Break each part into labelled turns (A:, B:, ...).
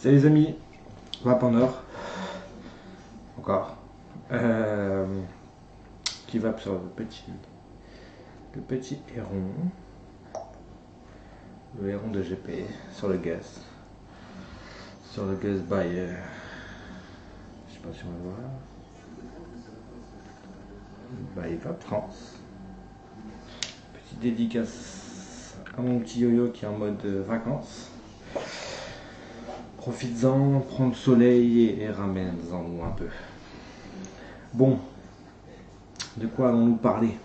A: Salut les amis, Rap en or, encore, qui va sur le petit héron, le héron de GP, sur le gaz by, je sais pas si on va voir, by Vap France. Petite dédicace à mon petit yo-yo qui est en mode vacances. Profites-en, prends le soleil et ramène-en nous un peu. Bon, de quoi allons-nous parler?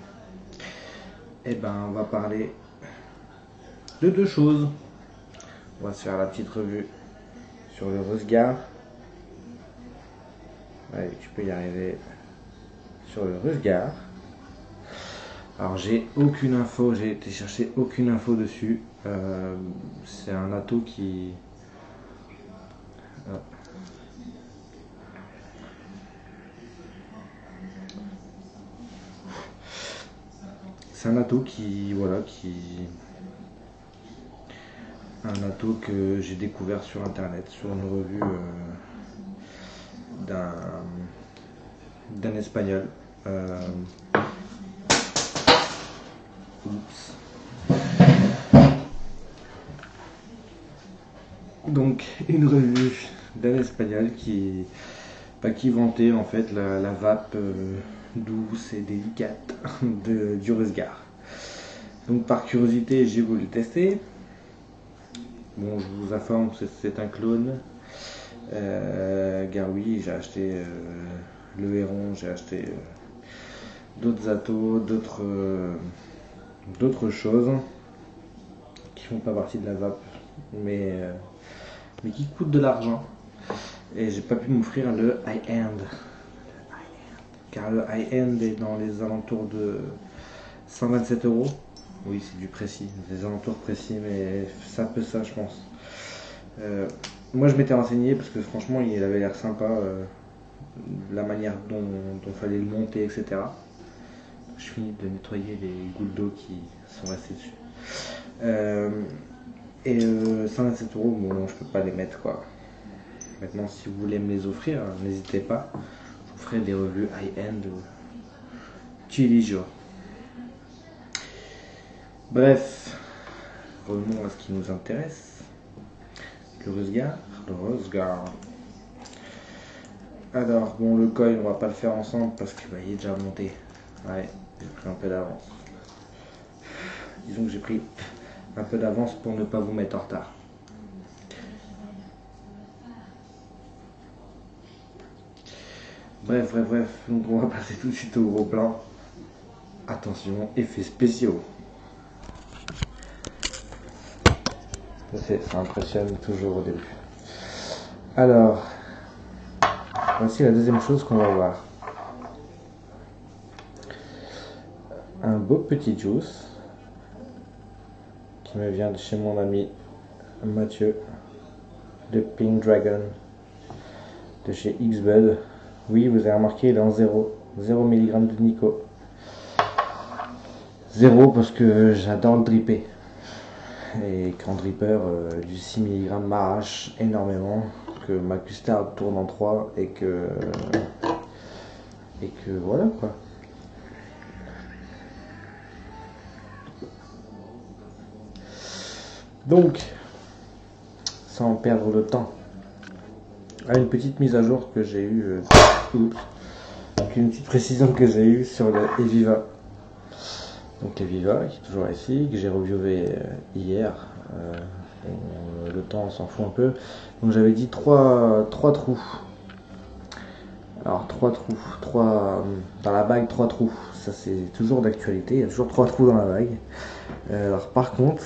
A: Eh ben, on va parler de deux choses. On va se faire la petite revue sur le Rusgar. Ouais, tu peux y arriver. Sur le Rusgar. Alors, j'ai aucune info, j'ai été chercher aucune info dessus. C'est un atout qui... C'est un atout qui, voilà, un atout que j'ai découvert sur internet, sur une revue d'un espagnol. Oups. Donc une revue d'un espagnol qui vantait en fait la vape douce et délicate du Rusgar. Donc par curiosité j'ai voulu tester. Bon, je vous informe, c'est un clone. Car oui, j'ai acheté le héron, j'ai acheté d'autres atos, d'autres choses qui font pas partie de la vape, mais qui coûtent de l'argent. Et j'ai pas pu m'offrir le high-end. Car le high-end est dans les alentours de 127 €. Oui, c'est du précis, des alentours précis, mais c'est un peu ça, je pense. Moi, je m'étais renseigné parce que franchement, il avait l'air sympa, la manière dont fallait le monter, etc. Je finis de nettoyer les gouttes d'eau qui sont restées dessus. 127 €, bon, je peux pas les mettre quoi. Maintenant, si vous voulez me les offrir, n'hésitez pas. Je vous ferai des revues high-end tous les jours. Bref, revenons à ce qui nous intéresse. Le Rusgar. Alors, bon, le coil, on va pas le faire ensemble parce qu'il est déjà monté. Ouais, j'ai pris un peu d'avance. Disons que j'ai pris un peu d'avance pour ne pas vous mettre en retard. Bref, donc on va passer tout de suite au gros plan. Attention, effets spéciaux. Ça impressionne toujours au début. Alors, voici la deuxième chose qu'on va voir. Un beau petit juice qui me vient de chez mon ami Mathieu de Pink Dragon de chez Xbud. Oui, vous avez remarqué, il est en 0 mg de Nico. 0 parce que j'adore le dripper. Et qu'en dripper, du 6 mg m'arrache énormément, que ma custard tourne en 3 et que voilà quoi. Donc, sans perdre de temps, une petite mise à jour que j'ai eue, une petite précision que j'ai eue sur le Eviva. Donc Eviva qui est toujours ici, que j'ai reviewé hier. Le temps on s'en fout un peu. Donc j'avais dit 3 trous. Alors 3 trous, dans la bague 3 trous. Ça c'est toujours d'actualité, il y a toujours 3 trous dans la bague. Alors par contre,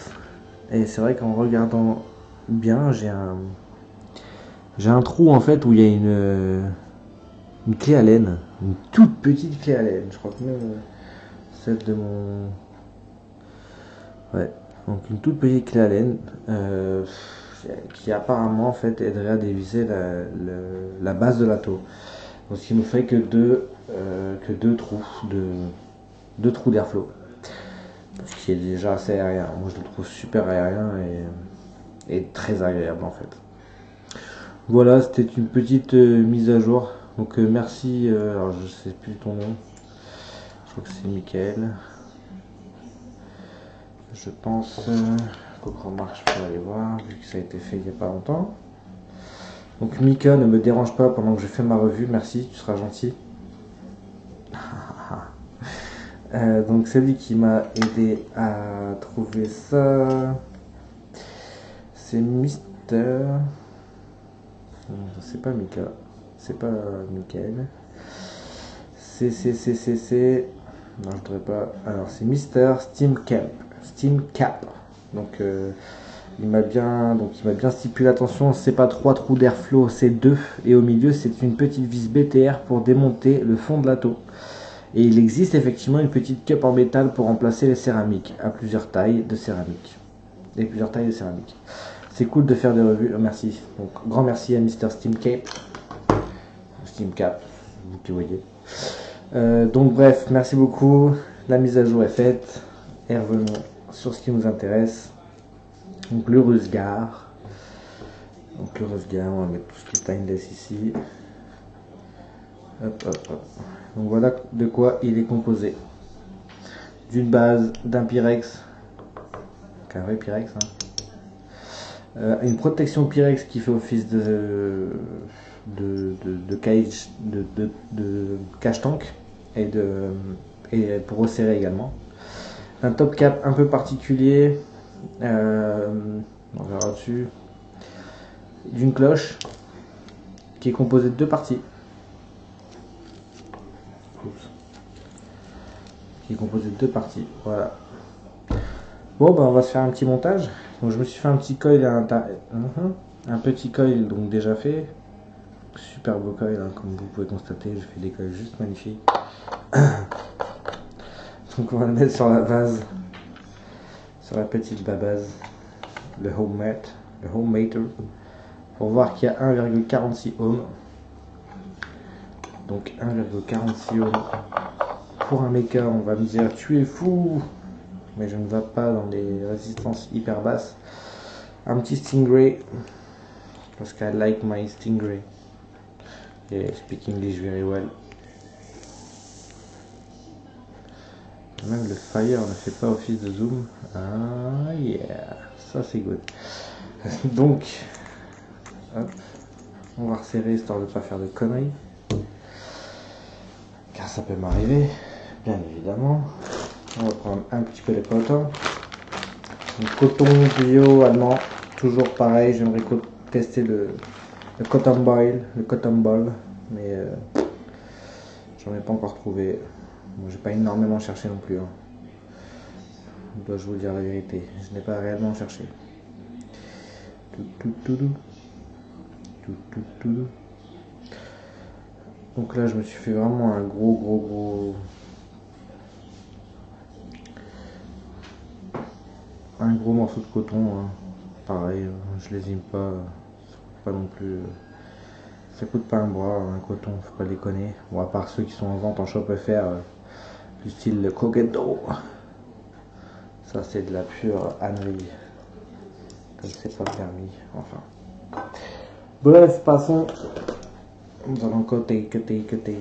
A: et c'est vrai qu'en regardant bien, j'ai un trou en fait où il y a une clé à laine, une toute petite clé à laine. Je crois que même celle de mon... Ouais, donc une toute petite clé à laine qui apparemment en fait aiderait à dévisser la base de l'atto. Donc ce qui nous fait que deux trous d'airflow. Ce qui est déjà assez aérien. Moi je le trouve super aérien et très agréable en fait. Voilà, c'était une petite mise à jour. Donc merci, alors je sais plus ton nom. Je crois que c'est Michael. Je pense, faut que remarque, je peux aller voir, vu que ça a été fait il n'y a pas longtemps. Donc Mika, ne me dérange pas pendant que je fais ma revue, merci, tu seras gentil. Donc c'est lui qui m'a aidé à trouver ça. C'est Mister. C'est pas Mika. C'est pas Michael. C'est. Non, je voudrais pas. Alors c'est Mister Steam Cap. Steam Cap. Donc il m'a bien stipulé attention, c'est pas 3 trous d'airflow, c'est 2. Et au milieu, c'est une petite vis BTR pour démonter le fond de l'atto. Et il existe effectivement une petite cup en métal pour remplacer les céramiques, à plusieurs tailles de céramique. Et plusieurs tailles de céramique. C'est cool de faire des revues, merci. Donc grand merci à Mr. Steamcap. Steamcap, vous qui voyez. Donc bref, merci beaucoup. La mise à jour est faite. Et revenons sur ce qui nous intéresse. Donc le Rusgar. Donc le Rusgar, on va mettre tout ce qui est stainless ici. Hop, hop, hop. Donc voilà de quoi il est composé. D'une base, d'un Pyrex, un vrai Pyrex, hein. Une protection Pyrex qui fait office de cache tank et pour resserrer également. Un top cap un peu particulier, on verra dessus. D'une cloche qui est composée de 2 parties. Qui est composé de 2 parties. Voilà. Bon, bah on va se faire un petit montage. Donc je me suis fait un petit coil un petit coil donc déjà fait. Super beau coil, hein, comme vous pouvez constater, je fais des coils juste magnifiques. Donc on va le mettre sur la base, sur la petite base, le homemaker, pour voir qu'il y a 1,46 ohms. Donc 1,46 ohms. Pour un mecha, on va me dire tu es fou, mais je ne vais pas dans des résistances hyper basses. Un petit Stingray, parce que I like my Stingray. Yeah, speak English very well. Même le fire ne fait pas office de zoom. Ah yeah, ça c'est good. Donc, hop, on va resserrer histoire de ne pas faire de conneries. Car ça peut m'arriver, bien évidemment. On va prendre un petit peu de coton. Donc, coton bio allemand, toujours pareil, j'aimerais tester le cotton ball, mais j'en ai pas encore trouvé. Bon, j'ai pas énormément cherché non plus, hein. Dois-je vous dire la vérité, je n'ai pas réellement cherché. Donc là je me suis fait vraiment un gros morceau de coton, hein. Pareil, je lésime pas, ça coûte pas non plus, ça coûte pas un bras, un coton, faut pas déconner. Bon, à part ceux qui sont en vente en shop FR, du style Coquetto. Ça c'est de la pure ânerie, comme c'est pas permis, enfin. Bref, passons. Nous allons côté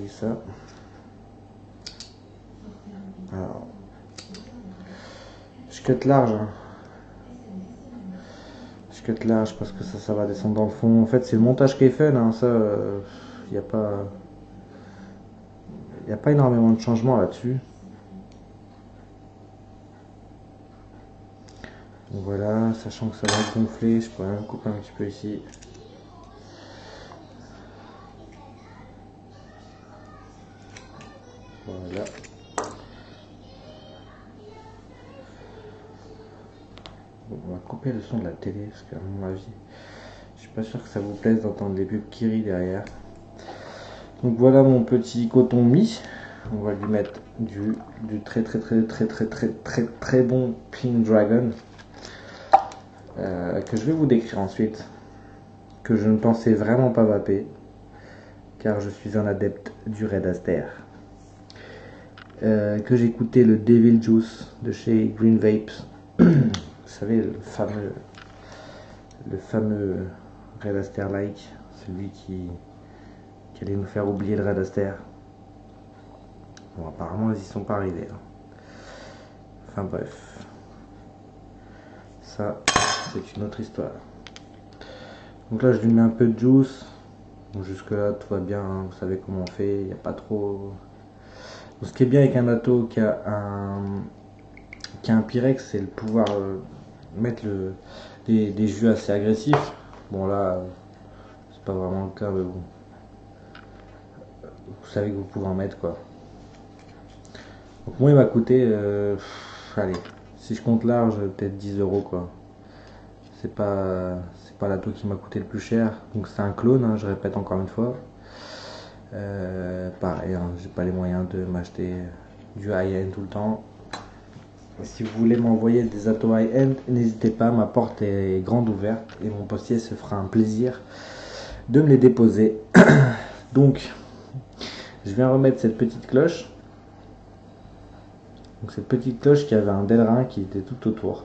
A: ça. Alors, je cut large, hein. Je cut large parce que ça va descendre dans le fond. En fait, c'est le montage qui est fun, hein. Ça, il n'y a pas énormément de changements là-dessus. Donc voilà, sachant que ça va gonfler, je pourrais même couper un petit peu ici. Voilà. Bon, on va couper le son de la télé parce qu'à mon avis, je suis pas sûr que ça vous plaise d'entendre les pubs qui rient derrière. Donc voilà mon petit coton mis. On va lui mettre du très bon Pink Dragon. Que je vais vous décrire ensuite, que je ne pensais vraiment pas vaper, car je suis un adepte du Red Aster. Que j'ai écouté le Devil Juice de chez Green Vapes. Vous savez, le fameux Red Aster like. celui qui allait nous faire oublier le Red Aster. Bon, apparemment, ils y sont pas arrivés. Hein. Enfin bref. Ça, c'est une autre histoire. Donc là, je lui mets un peu de juice. Donc jusque là, tout va bien. Hein. Vous savez comment on fait. Il n'y a pas trop... Donc, ce qui est bien avec un Natto qui a un Pyrex, c'est le pouvoir mettre des jus assez agressifs. Bon là, c'est pas vraiment le cas, mais bon. Vous savez que vous pouvez en mettre quoi. Donc moi il m'a coûté, allez, si je compte large, peut-être 10 € quoi. C'est pas l'Atto qui m'a coûté le plus cher. Donc c'est un clone, hein, je répète encore une fois. Pareil, hein, j'ai pas les moyens de m'acheter du high-end tout le temps. Si vous voulez m'envoyer des Atto high-end, n'hésitez pas, ma porte est grande ouverte et mon postier se fera un plaisir de me les déposer. Donc, je viens remettre cette petite cloche. Donc cette petite cloche qui avait un Delrin qui était tout autour,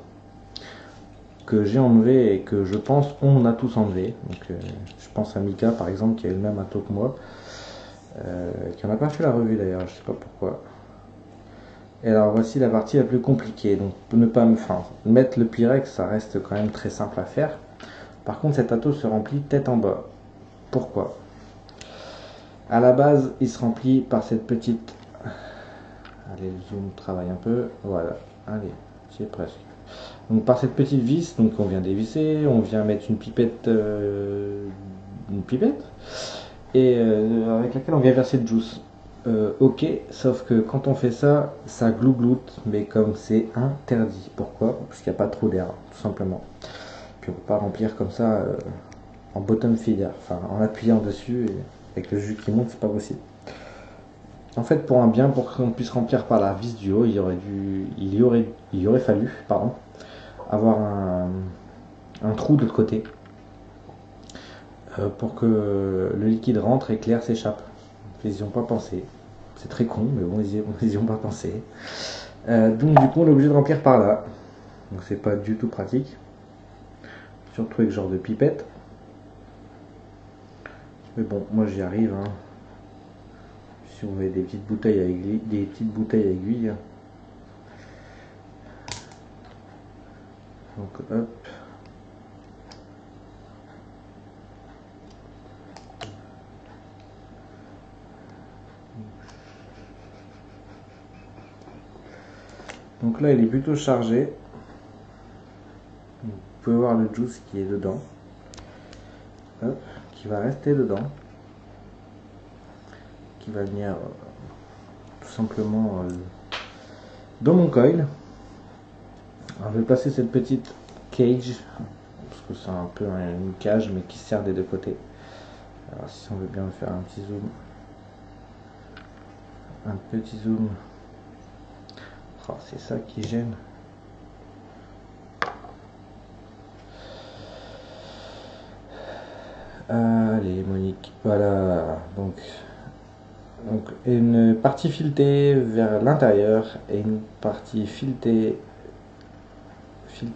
A: que j'ai enlevé et que je pense on a tous enlevé. Donc je pense à Mika par exemple qui a eu le même Atto que moi, qui n'a pas fait la revue d'ailleurs, je sais pas pourquoi. Et alors voici la partie la plus compliquée. Donc pour ne pas mettre le Pyrex, ça reste quand même très simple à faire. Par contre cet Atto se remplit tête en bas. Pourquoi? À la base il se remplit par cette petite... Allez, le zoom travaille un peu. Voilà, allez, c'est presque. Donc par cette petite vis, donc on vient dévisser, on vient mettre une pipette, et avec laquelle on vient verser le juice. Ok, sauf que quand on fait ça, ça glougloute, mais comme c'est interdit. Pourquoi? Parce qu'il n'y a pas trop d'air, tout simplement. Puis on peut pas remplir comme ça en bottom feeder, enfin en appuyant dessus et avec le jus qui monte, c'est pas possible. En fait, pour qu'on puisse remplir par la vis du haut, il y aurait fallu, pardon, avoir un trou de l'autre côté pour que le liquide rentre et que l'air s'échappe. Ils n'y ont pas pensé. C'est très con, mais bon, ils n'y ont pas pensé. Donc du coup, on est obligé de remplir par là. Donc c'est pas du tout pratique. Surtout avec ce genre de pipette. Mais bon, moi j'y arrive. Hein. Si on met des petites bouteilles à aiguille, donc hop. Donc là il est plutôt chargé. Vous pouvez voir le juice qui est dedans. Hop, qui va rester dedans. Qui va venir tout simplement dans mon coil. Alors, je vais placer cette petite cage, parce que c'est un peu une cage mais qui sert des deux côtés. Alors si on veut bien faire un petit zoom. Un petit zoom. Oh, c'est ça qui gêne. Allez Monique, voilà. Donc une partie filetée vers l'intérieur et une partie filetée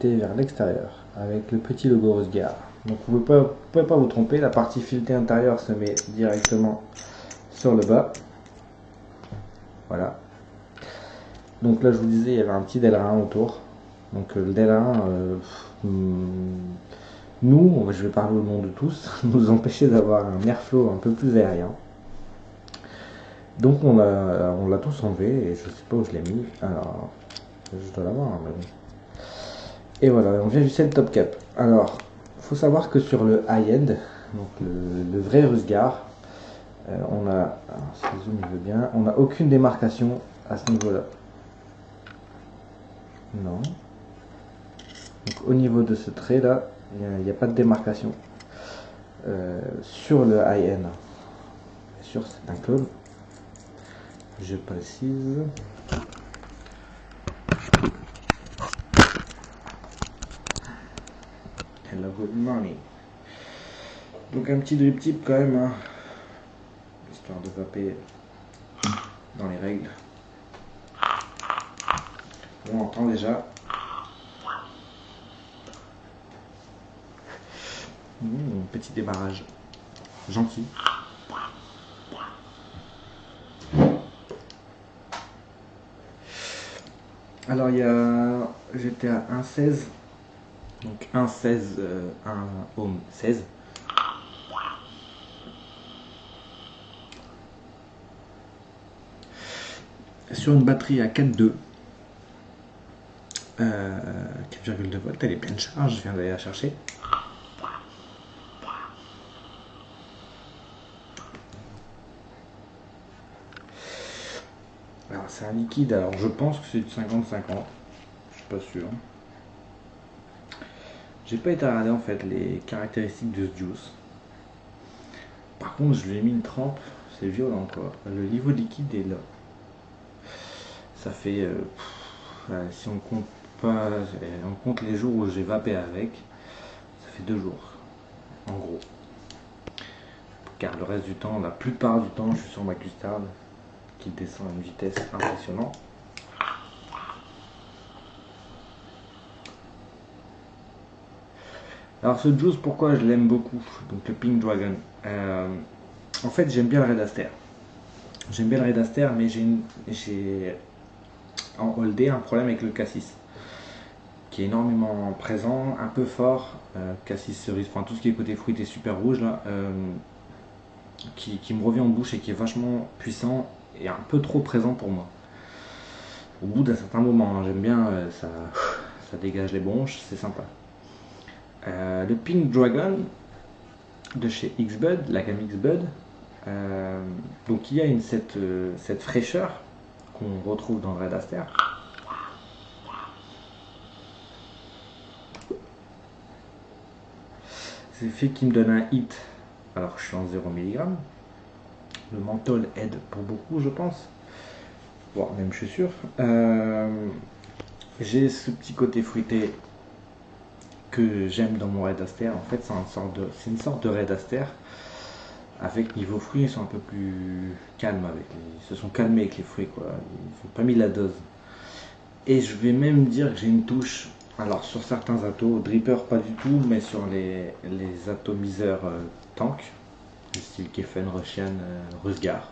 A: vers l'extérieur avec le petit logo Rosgard. Donc vous ne pouvez pas vous tromper, la partie filetée intérieure se met directement sur le bas. Voilà. Donc là je vous disais il y avait un petit Delrin autour. Donc le Delrin, nous, je vais parler au nom de tous, nous empêchait d'avoir un airflow un peu plus aérien. Donc on l'a tous enlevé et je sais pas où je l'ai mis. Alors je dois l'avoir, mais bon. Et voilà, on vient ajuster le top cap. Alors, faut savoir que sur le high-end, donc le vrai Rusgard, on a, si le zoom il veut bien, on n'a aucune démarcation à ce niveau-là. Non. Donc au niveau de ce trait là, il n'y a pas de démarcation. Sur le high-end, bien sûr c'est un clone. Je précise. Hello, good morning. Donc un petit drip tip quand même, hein, histoire de vaper dans les règles. On entend déjà. Petit démarrage. gentil. Alors j'étais à 1,16, donc 1,16, 1 ohm 16. Sur une batterie à 4,2, 4,2 volts, elle est pleine charge, je viens d'aller la chercher. Alors c'est un liquide, alors je pense que c'est du 50-50, je suis pas sûr. J'ai pas été regarder en fait les caractéristiques de ce juice. Par contre je lui ai mis une trempe, c'est violent quoi. Le niveau de liquide est là. Ça fait, si on compte pas, on compte les jours où j'ai vapé avec, ça fait 2 jours, en gros. Car le reste du temps, la plupart du temps, je suis sur ma custarde qui descend à une vitesse impressionnante. Alors ce juice, pourquoi je l'aime beaucoup? Donc le Pink Dragon. En fait, j'aime bien le Red Aster. J'aime bien le Red Aster, mais j'ai en holdé un problème avec le cassis, qui est énormément présent, un peu fort. Cassis cerise, enfin tout ce qui est côté fruité super rouge là, qui me revient en bouche et qui est vachement puissant et un peu trop présent pour moi. Au bout d'un certain moment, hein, j'aime bien, ça dégage les bronches, c'est sympa. Le Pink Dragon de chez Xbud, la gamme Xbud, donc il y a cette fraîcheur qu'on retrouve dans le Red Aster. C'est fait qui me donne un hit, alors je suis en 0 mg. Le menthol aide pour beaucoup, je pense. Bon, même je suis sûr. J'ai ce petit côté fruité que j'aime dans mon Red Aster. En fait, c'est une sorte de Red Aster. Avec niveau fruits, ils sont un peu plus calmes ils se sont calmés avec les fruits, quoi. Ils n'ont pas mis la dose. Et je vais même dire que j'ai une touche. Alors sur certains atos, dripper pas du tout, mais sur les atomiseurs tank, du style Kefen, Russian, Rusgar.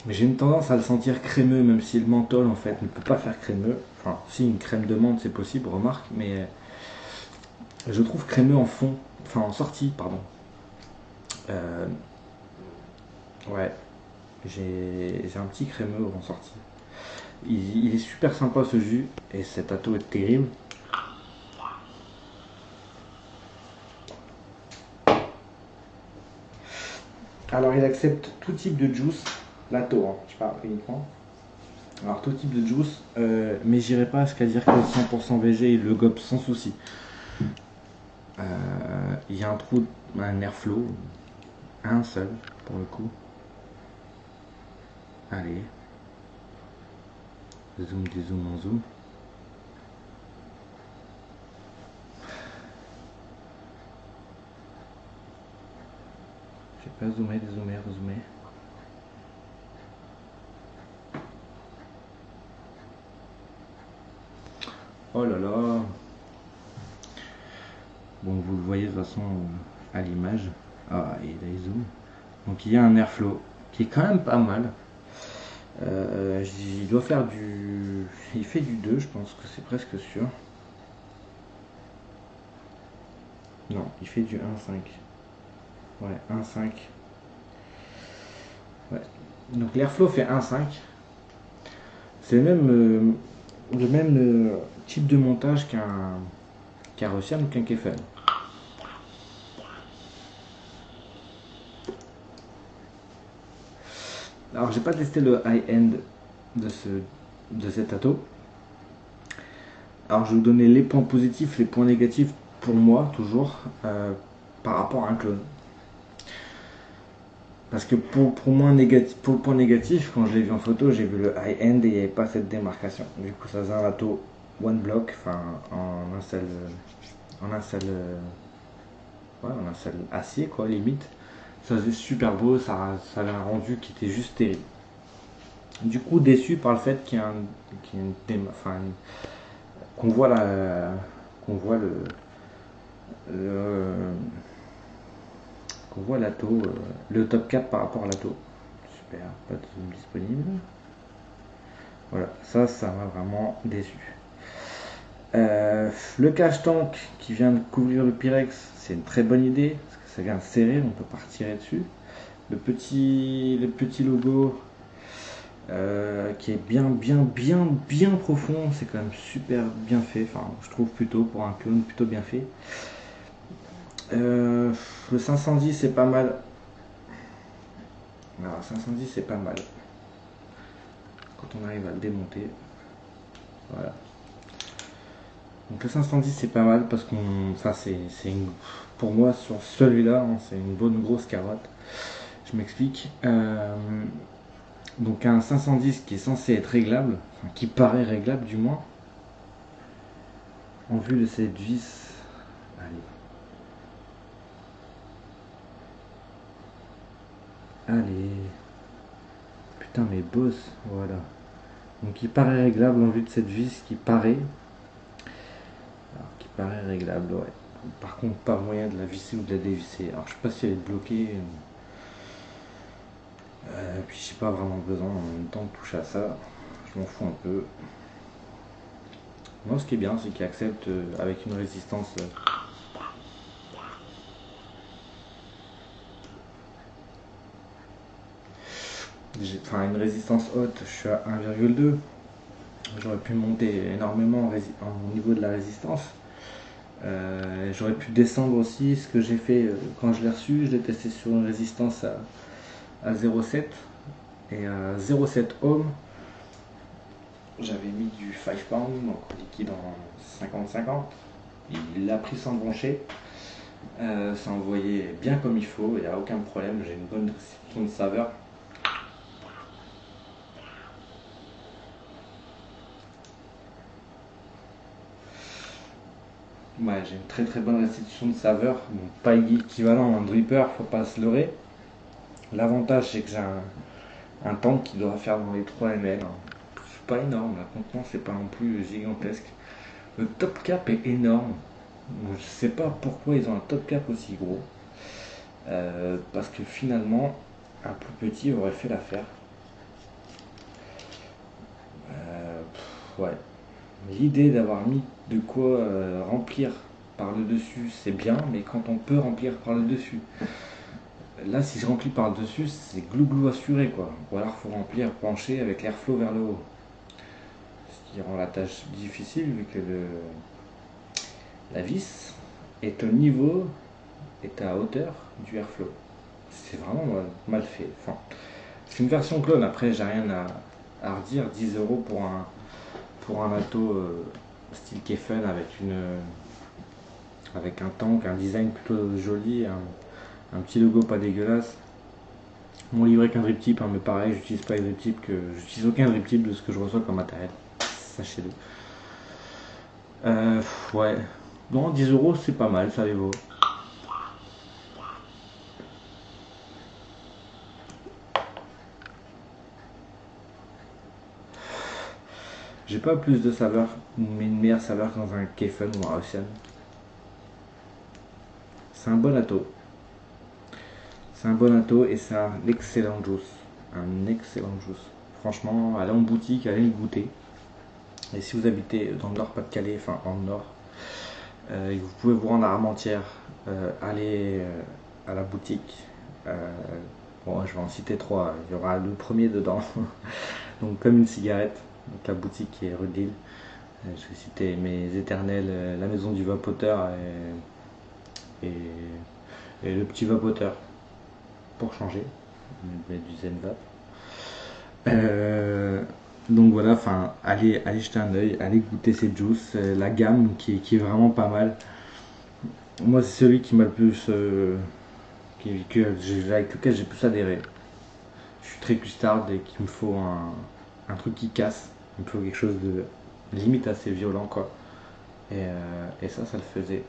A: Mais j'ai une tendance à le sentir crémeux, même si le menthol en fait ne peut pas faire crémeux. Enfin, si une crème de menthe c'est possible, remarque, mais je trouve crémeux en fond, enfin en sortie, pardon. Euh, ouais, j'ai un petit crémeux en sortie. Il est super sympa ce jus, et cet ato est terrible. Alors il accepte tout type de juice, l'ato, hein, je parle uniquement. Alors tout type de juice, mais j'irai pas jusqu'à dire que 100% VG il le gobe sans souci. Il y a un trou, un airflow, un seul pour le coup. Allez, zoom des zoom en zoom. J'ai pas zoomé, dézoomé, rezoomé. Oh là là. Bon, vous le voyez de toute façon à l'image. Ah, et là il zoom. Donc il y a un airflow qui est quand même pas mal. Il doit faire du... Il fait du 2, je pense que c'est presque sûr. Non, il fait du 1,5. Ouais, 1,5. Ouais. Donc l'airflow fait 1,5. C'est le même type de montage qu'un Russian ou qu'un Kefen. Alors j'ai pas testé le high-end de cet ato. Alors je vais vous donner les points positifs, les points négatifs pour moi toujours par rapport à un clone. Parce que pour le point négatif, quand je l'ai vu en photo, j'ai vu le high-end et il n'y avait pas cette démarcation. Du coup ça faisait un ato one block, enfin en un seul acier quoi limite. Ça faisait super beau, ça avait un rendu qui était juste terrible. Du coup déçu par le fait qu'il y a qu'on voit qu'on voit le qu'on voit l'atto, le top cap par rapport à l'atto. Super, pas de zoom disponible. Voilà, ça m'a vraiment déçu. Le cache tank qui vient de couvrir le Pyrex, c'est une très bonne idée parce que ça vient serrer, on peut pas retirer dessus. Le petit logo qui est bien profond, c'est quand même super bien fait. Enfin, je trouve plutôt pour un clone plutôt bien fait. Le 510 c'est pas mal. Alors 510 c'est pas mal. Quand on arrive à le démonter, voilà. Donc le 510 c'est pas mal parce qu'on, enfin pour moi sur celui-là, hein, c'est une bonne grosse carotte. Je m'explique. Donc un 510 qui est censé être réglable, enfin, qui paraît réglable du moins, en vue de cette vis. Allez. Putain mais boss, voilà. Donc il paraît réglable en vue de cette vis qui paraît. Alors qui paraît réglable, ouais. Par contre pas moyen de la visser ou de la dévisser. Alors je sais pas si elle est bloquée. Puis j'ai pas vraiment besoin en même temps de toucher à ça. Je m'en fous un peu. Moi ce qui est bien c'est qu'il accepte avec une résistance. Enfin une résistance haute, je suis à 1,2. J'aurais pu monter énormément au niveau de la résistance. J'aurais pu descendre aussi. Ce que j'ai fait quand je l'ai reçu, je l'ai testé sur une résistance à 0,7 et à 0,7 ohm. J'avais mis du 5 pound, donc liquide en 50-50. Il l'a pris sans broncher. Ça envoyait bien comme il faut, il n'y a aucun problème. J'ai une bonne restitution de saveur. Ouais, j'ai une très bonne restitution de saveur. Bon, pas équivalent à un dripper, faut pas se leurrer. L'avantage c'est que j'ai un tank qui doit faire dans les 3 ml. C'est pas énorme, la contenance c'est pas non plus gigantesque. Le top cap est énorme. Je sais pas pourquoi ils ont un top cap aussi gros. Parce que finalement, un plus petit aurait fait l'affaire. Ouais. L'idée d'avoir mis de quoi remplir par le dessus, c'est bien, mais quand on peut remplir par le dessus. Là, si je remplis par le dessus, c'est glou-glou assuré, quoi. Ou alors, il faut remplir penché avec l'airflow vers le haut. Ce qui rend la tâche difficile, vu que la vis est au niveau, est à hauteur du airflow. C'est vraiment mal fait. Enfin, c'est une version clone, après, j'ai rien à redire. 10 euros pour un atto style Kefen avec un tank, un design plutôt joli, un petit logo pas dégueulasse. Mon livret qu'un drip tip, hein, mais pareil, j'utilise pas les drip tips, j'utilise aucun drip tip de ce que je reçois comme matériel. Sachez-le. Ouais. Non, 10 euros c'est pas mal, ça les vaut. J'ai pas plus de saveur, mais une meilleure saveur que dans un Kefen ou un Ocean. C'est un bon atto. C'est un bon atto et c'est un excellent juice. Un excellent juice. Franchement, allez en boutique, allez le goûter. Et si vous habitez dans le Nord Pas-de-Calais, enfin en Nord, et vous pouvez vous rendre à Armentières, allez à la boutique. Bon, je vais en citer trois. Il y aura le premier dedans, donc comme une cigarette. Donc la boutique qui est rue de Lille. Je vais citer mes éternels, la maison du vapoteur et le petit vapoteur pour changer, du Zen Vape. Donc voilà, enfin, allez jeter un oeil, allez goûter ces juices, la gamme qui est vraiment pas mal. Moi, c'est celui qui m'a le plus, avec lequel j'ai plus adhéré. Je suis très custard et qu'il me faut un truc qui casse. Il me faut quelque chose de limite assez violent, quoi. Et ça le faisait.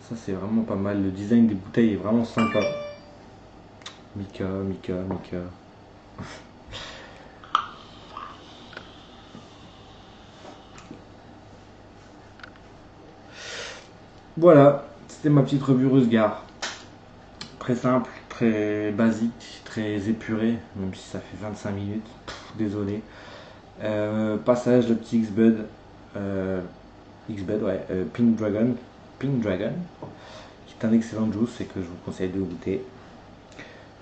A: Ça, c'est vraiment pas mal. Le design des bouteilles est vraiment sympa. Mika. Voilà, c'était ma petite revue Rusgard. Très simple, très basique, très épuré, même si ça fait 25 minutes. Désolé. Passage de petit X-Bud. X-Bud, ouais. Pink Dragon. Pink Dragon. Qui est un excellent juice et que je vous conseille de goûter.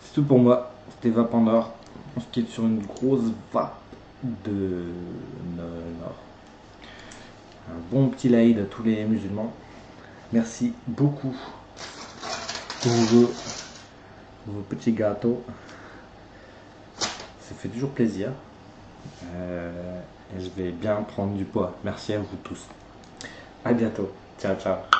A: C'est tout pour moi. C'était Vapandor. On se quitte sur une grosse vape de Nord. Un bon petit laïd à tous les musulmans. Merci beaucoup pour vos petits gâteaux. Ça fait toujours plaisir. Et je vais bien prendre du poids. Merci à vous tous. À bientôt. Ciao, ciao.